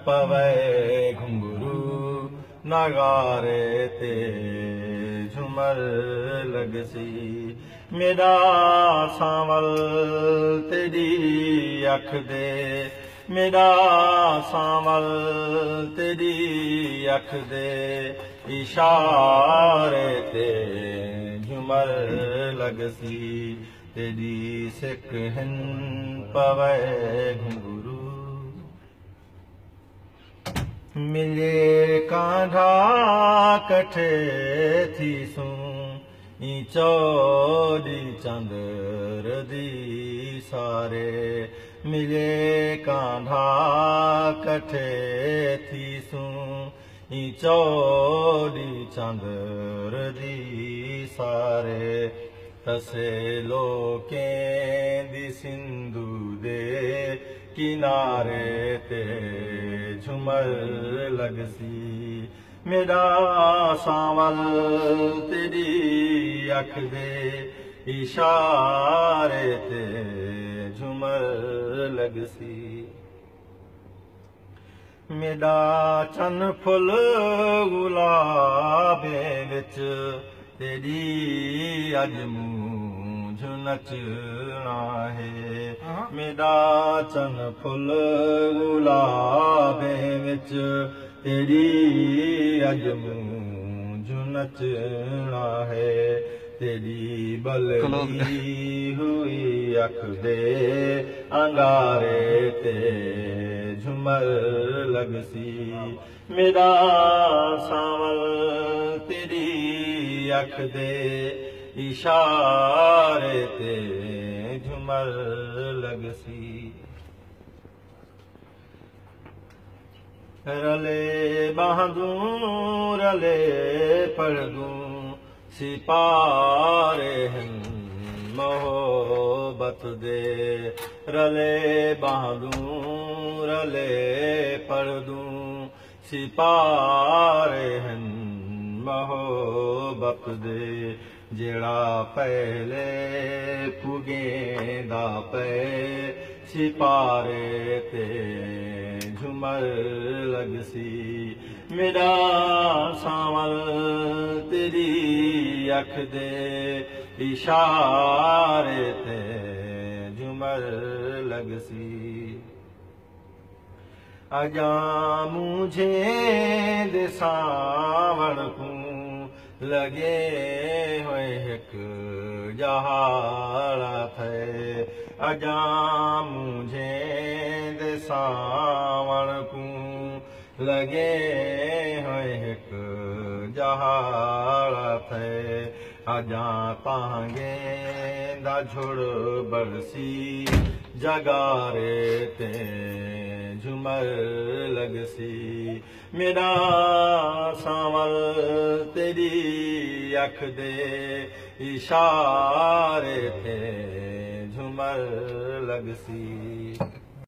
पवै घुंघरू नगारे ते झूमर लगसी। मेरा सांवल तेरी अख दे, मेरा सांवल तेरी अख दे इशारे ते झूमर लगसी। तेरी सिक हिन पवै घुंघरू मिले कांधा कठे थीसूं ई चौड़ी चंदर दी सारे। मिले कांधा कठे थीसूं ई चौड़ी चंदर दी सारे। तसे लोकें दी सिंधु दे किनारे ते झूमर लगसी। मेरा सांवल तेरी अख दे इशारे ते झूमर लगसी। मेरा चन फुल गुलाबे विच तेरी अज मूंझ नचना है। मेरा चन फुल गुलाबे विच तेरी अज मूंझ नचना है। तेरी बलदी हुई अख दे अंगारे ते झूमर लगसी। मेरा सांवल तेरी अख दे इशारे ते झूमर लगसी। रले बहदूं रले पढ़दूं सिपारे हिन मोहब्बत दे। रले बहदूं रले पढ़दूं सिपारे हिन मोहब्बत दे। जेड़ा पहले पुगेंदा पे सिपारे ते झूमर लगसी। मेरा सांवल तेरी अख दे इशारे ते झूमर लगसी। अजा मुझे दे सावण को लगे हुए एक जहाड़ा थे। अजा मुझे दे सावण को लगे हुए एक जहाड़ा थे। अजा तांगे दा झुड़ बरसी जगारे ते झूमर लगसी। मेरा सांवल तेरी अख दे इशारे ते झूमर लगसी।